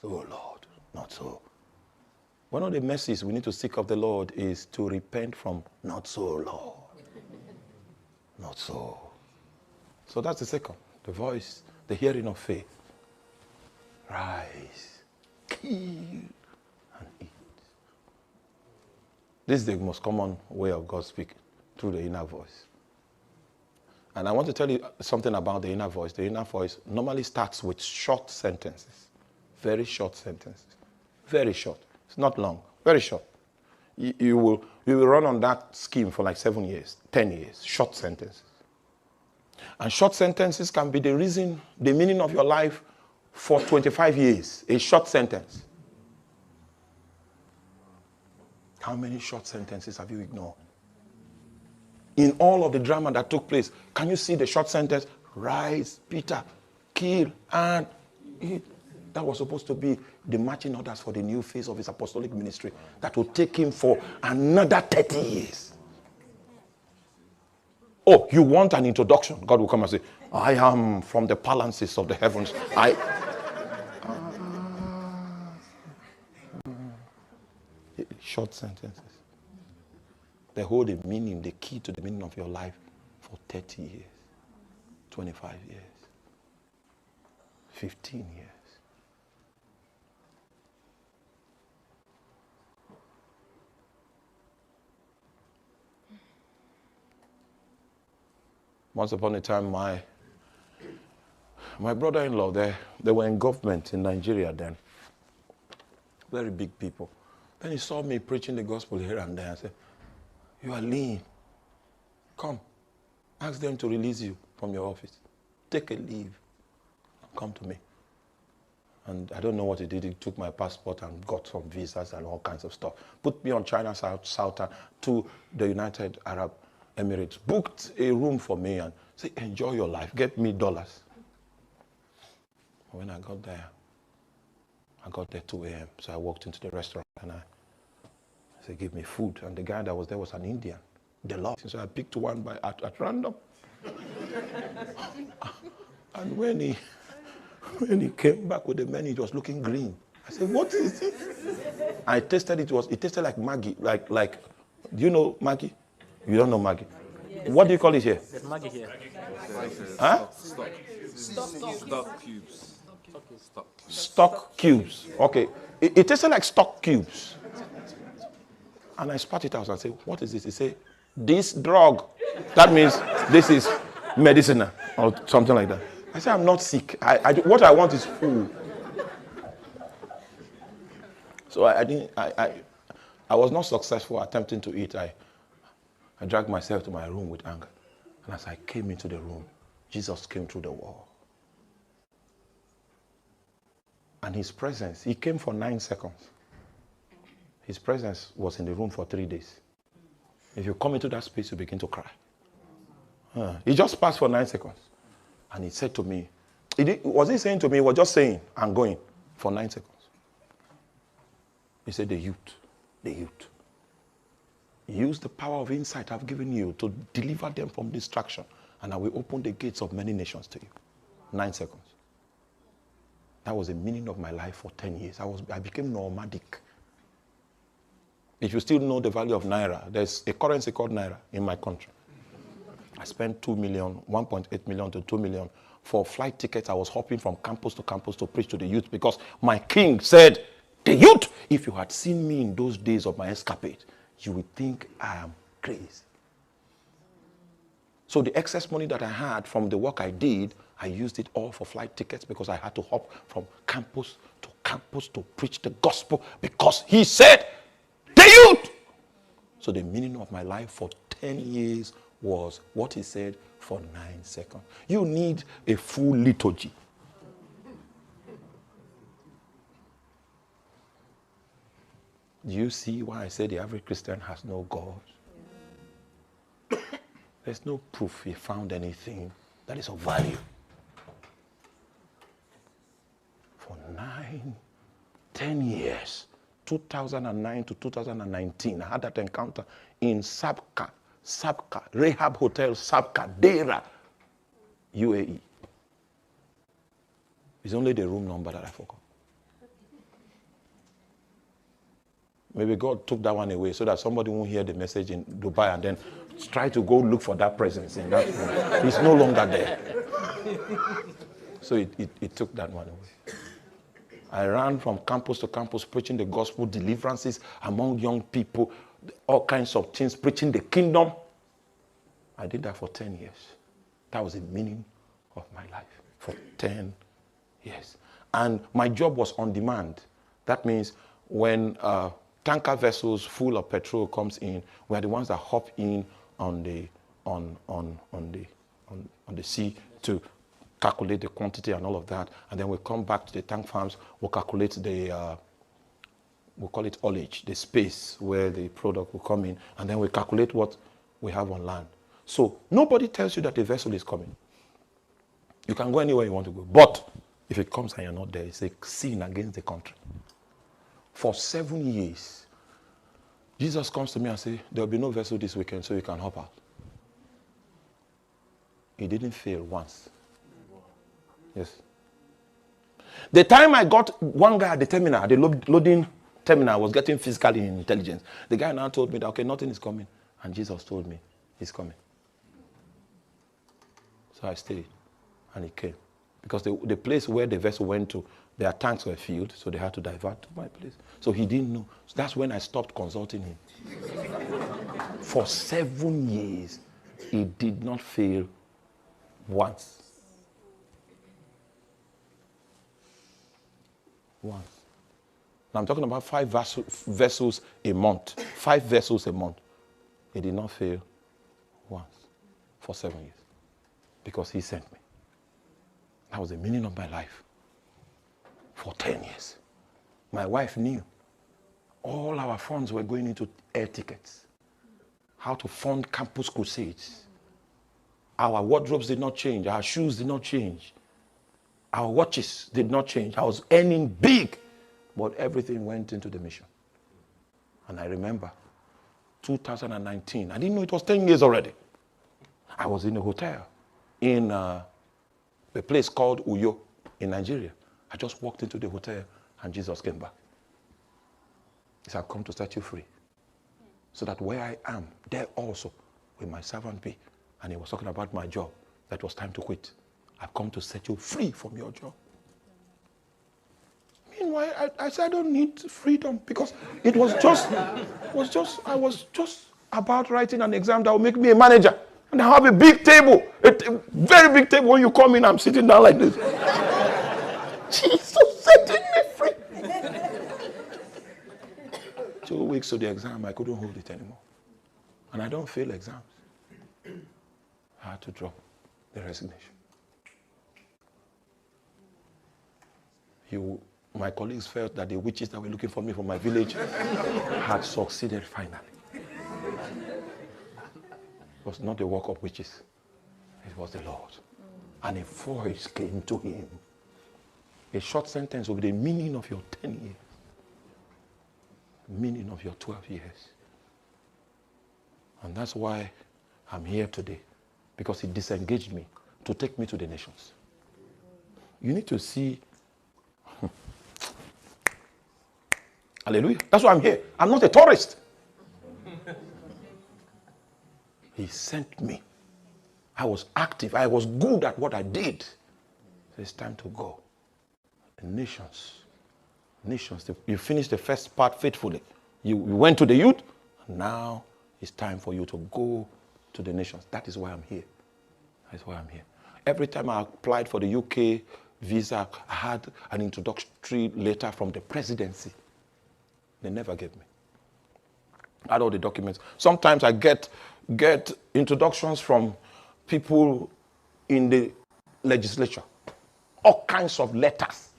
Oh Lord, not so. One of the mercies we need to seek of the Lord is to repent from not so, Lord. Not so. So that's the second. The voice, the hearing of faith. Rise, kill, and eat. This is the most common way of God speaking, through the inner voice. And I want to tell you something about the inner voice. The inner voice normally starts with short sentences. Very short sentences. Very short. It's not long. Very short. You will run on that scheme for like 7 years, 10 years. Short sentences. And short sentences can be the reason, the meaning of your life for 25 years. A short sentence. How many short sentences have you ignored? In all of the drama that took place, can you see the short sentence? Rise, Peter, kill, and eat. That was supposed to be the marching orders for the new phase of his apostolic ministry that will take him for another 30 years. Oh, you want an introduction? God will come and say, I am from the palaces of the heavens. Short sentences. They hold the meaning, the key to the meaning of your life for 30 years, 25 years, 15 years. Once upon a time, my brother-in-law, they were in government in Nigeria then. Very big people. Then he saw me preaching the gospel here and there and said, you are lean. Come. Ask them to release you from your office. Take a leave. Come to me. And I don't know what he did. He took my passport and got some visas and all kinds of stuff. Put me on China Southern to the United Arab Emirates. Booked a room for me and said, enjoy your life. Get me dollars. When I got there 2 a.m. So I walked into the restaurant and I said, give me food. And the guy that was there was an Indian. They loved. So I picked one at random. And when he came back with the menu, it was looking green. I said, what is this? I tasted it. It tasted like Maggi. Like, do you know Maggi? You don't know Maggi. Yes. What do you call it here? There's Maggi here. Huh? Stock cubes. Stock cubes. Okay. It tasted like stock cubes. And I spat it out and said, what is this? He said, this drug. That means this is medicinal or something like that. I said, I'm not sick. What I want is food. So I was not successful attempting to eat. I dragged myself to my room with anger. And as I came into the room, Jesus came through the wall. And his presence, he came for 9 seconds. His presence was in the room for 3 days. If you come into that space, you begin to cry. He just passed for 9 seconds. And he said to me, was he saying to me, he was just saying, I'm going for 9 seconds. He said, the youth. Use the power of insight I've given you to deliver them from distraction. And I will open the gates of many nations to you. 9 seconds. That was the meaning of my life for 10 years. I became nomadic. If you still know the value of Naira, there's a currency called Naira in my country. I spent 2 million, 1.8 million to 2 million for flight tickets. I was hopping from campus to campus to preach to the youth because my king said, the youth, if you had seen me in those days of my escapade, you would think I am crazy. So the excess money that I had from the work I did, I used it all for flight tickets because I had to hop from campus to preach the gospel because he said, the youth. So the meaning of my life for 10 years was what he said for 9 seconds. You need a full liturgy. Do you see why I say the average Christian has no God? There's no proof he found anything that is of value. For 10 years, 2009 to 2019, I had that encounter in Sabka, Rehab Hotel, Sabka, Dera, UAE. It's only the room number that I forgot. Maybe God took that one away so that somebody won't hear the message in Dubai and then try to go look for that presence in that room. It's no longer there. So it took that one away. I ran from campus to campus preaching the gospel, deliverances among young people, all kinds of things, preaching the kingdom. I did that for 10 years. That was the meaning of my life for 10 years. And my job was on demand. That means when tanker vessels full of petrol comes in, we are the ones that hop in on the sea to calculate the quantity and all of that, and then we come back to the tank farms, we'll calculate the, we'll call it haulage, the space where the product will come in, and then we calculate what we have on land. So nobody tells you that the vessel is coming. You can go anywhere you want to go, but if it comes and you're not there, it's a sin against the country. For 7 years, Jesus comes to me and says, there will be no vessel this weekend, so you can hop out. He didn't fail once. Yes. The time I got one guy at the terminal, at the loading terminal, was getting physical intelligence. The guy now told me that, okay, nothing is coming. And Jesus told me, he's coming. So I stayed, and he came. Because the place where the vessel went to, their tanks were filled, so they had to divert to my place. So he didn't know. So that's when I stopped consulting him. For 7 years, he did not fail once. Once. Now I'm talking about 5 vessels a month. 5 vessels a month. He did not fail once for 7 years. Because he sent me. That was the meaning of my life. For 10 years. My wife knew. All our funds were going into air tickets. How to fund campus crusades. Our wardrobes did not change. Our shoes did not change. Our watches did not change. I was earning big, but everything went into the mission. And I remember 2019. I didn't know it was 10 years already. I was in a hotel in a place called Uyo in Nigeria. I just walked into the hotel and Jesus came back. He said, I've come to set you free. So that where I am, there also will my servant be. And he was talking about my job. That it was time to quit. I've come to set you free from your job. Meanwhile, I said I don't need freedom because I was just about writing an exam that will make me a manager. And I have a big table, a very big table. When you come in, I'm sitting down like this. Jesus setting me free. 2 weeks to the exam, I couldn't hold it anymore. And I don't fail exams. I had to drop the resignation. My colleagues felt that the witches that were looking for me from my village had succeeded finally. It was not the work of witches. It was the Lord. And a voice came to him. A short sentence will be the meaning of your 10 years. The meaning of your 12 years. And that's why I'm here today. Because he disengaged me to take me to the nations. You need to see. Hallelujah. That's why I'm here. I'm not a tourist. He sent me. I was active. I was good at what I did. So it's time to go. The nations. Nations. You finished the first part faithfully. You went to the youth. And now it's time for you to go to the nations. That is why I'm here. That's why I'm here. Every time I applied for the UK visa, I had an introductory letter from the presidency. They never gave me. I had all the documents. Sometimes I get introductions from people in the legislature. All kinds of letters.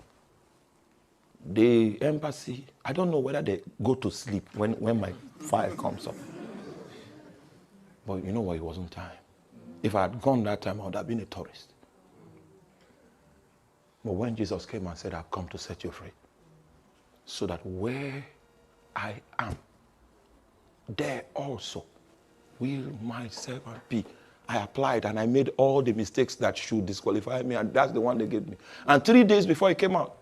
The embassy, I don't know whether they go to sleep when my file comes up. But you know what? It wasn't time. If I had gone that time, I would have been a tourist. But when Jesus came and said, I've come to set you free, so that where I am, there also will my servant be. I applied and I made all the mistakes that should disqualify me, and that's the one they gave me. And 3 days before it came out,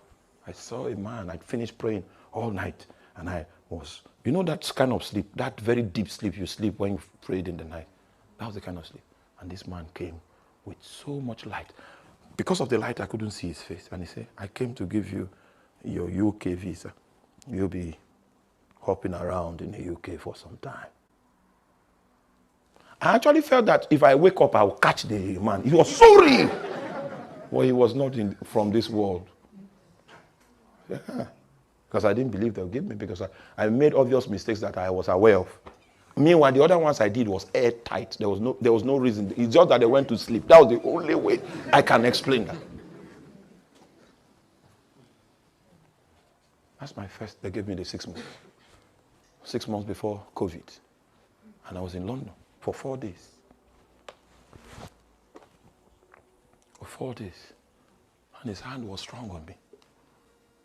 I saw a man. I'd finished praying all night, and I was You know that kind of sleep, that very deep sleep you sleep when you prayed in the night. That was the kind of sleep. And this man came with so much light. Because of the light, I couldn't see his face. And he said, I came to give you your UK visa. You'll be hopping around in the UK for some time. I actually felt that if I wake up, I will catch the man. He was so real. Well, he was not from this world. Yeah. Because I didn't believe they'll give me, because I made obvious mistakes that I was aware of. Meanwhile, the other ones I did was airtight. There was no reason. It's just that they went to sleep. That was the only way I can explain that. That's my first. They gave me the 6 months. 6 months before COVID. And I was in London for 4 days. For 4 days. And his hand was strong on me.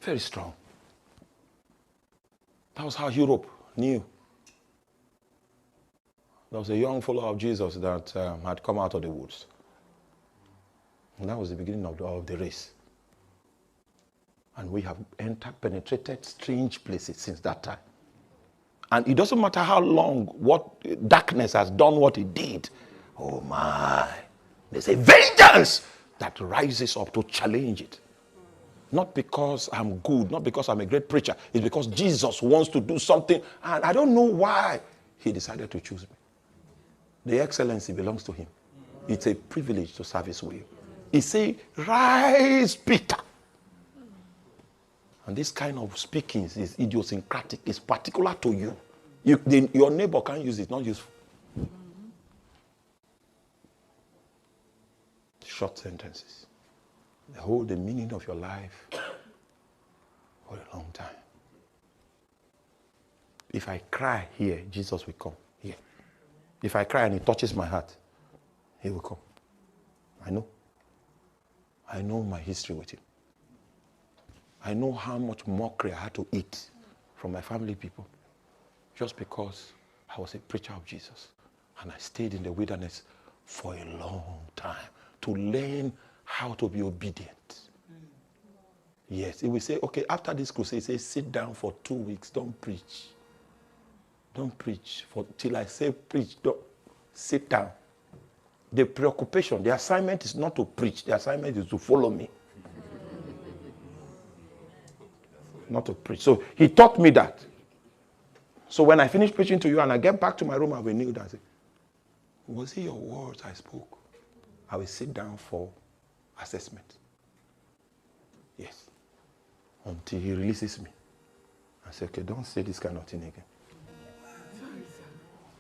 Very strong. That was how Europe knew. There was a young follower of Jesus that had come out of the woods. And that was the beginning of the race. And we have penetrated strange places since that time. And it doesn't matter how long, what darkness has done what it did. Oh my. There's a vengeance that rises up to challenge it. Not because I'm good, not because I'm a great preacher. It's because Jesus wants to do something. And I don't know why he decided to choose me. The excellency belongs to him. It's a privilege to serve his will. He said, rise, Peter. And this kind of speaking is idiosyncratic. It's particular to you. Your neighbor can't use it. Not useful. Short sentences. They hold the meaning of your life for a long time. If I cry here, Jesus will come here. If I cry and he touches my heart, he will come. I know. I know my history with him. I know how much mockery I had to eat from my family people just because I was a preacher of Jesus. And I stayed in the wilderness for a long time to learn how to be obedient. Yes, he will say, okay, after this crusade, say, sit down for 2 weeks, don't preach. Don't preach till I say preach. Don't sit down. The preoccupation, the assignment is not to preach. The assignment is to follow me. Not to preach. So he taught me that. So when I finish preaching to you and I get back to my room, I will kneel down and say, was it your words I spoke? I will sit down for assessment. Yes. Until he releases me. I say, okay, don't say this kind of thing again.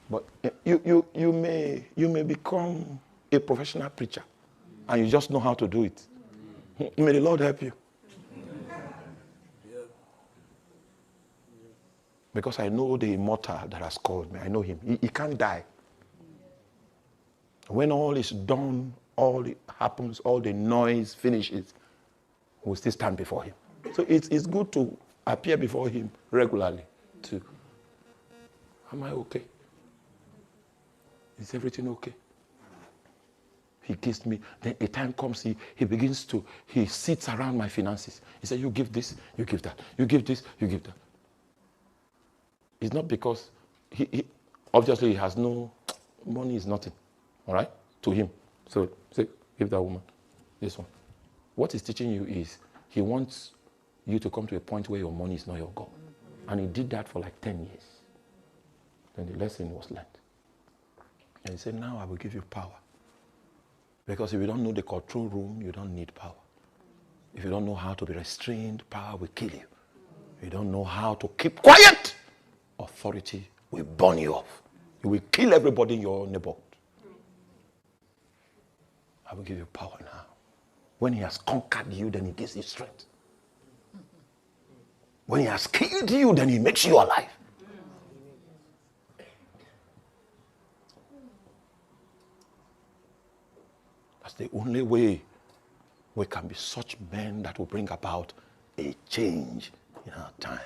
But you may become a professional preacher and you just know how to do it. May the Lord help you. Because I know the immortal that has called me. I know him. He can't die. When all is done, all it happens, all the noise finishes, we'll still stand before him. So it's good to appear before him regularly too. Am I okay? Is everything okay? He kissed me. Then a time comes, he sits around my finances. He said, you give this, you give that. You give this, you give that. It's not because he obviously he has no money, is nothing. All right? To him. So say, give that woman this one. What he's teaching you is he wants you to come to a point where your money is not your God. And he did that for like 10 years. Then the lesson was learned. And he said, now I will give you power. Because if you don't know the control room, you don't need power. If you don't know how to be restrained, power will kill you. If you don't know how to keep quiet, authority will burn you off. You will kill everybody in your neighborhood. I will give you power now. When he has conquered you, then he gives you strength. When he has killed you, then he makes you alive. That's the only way we can be such men that will bring about a change in our time.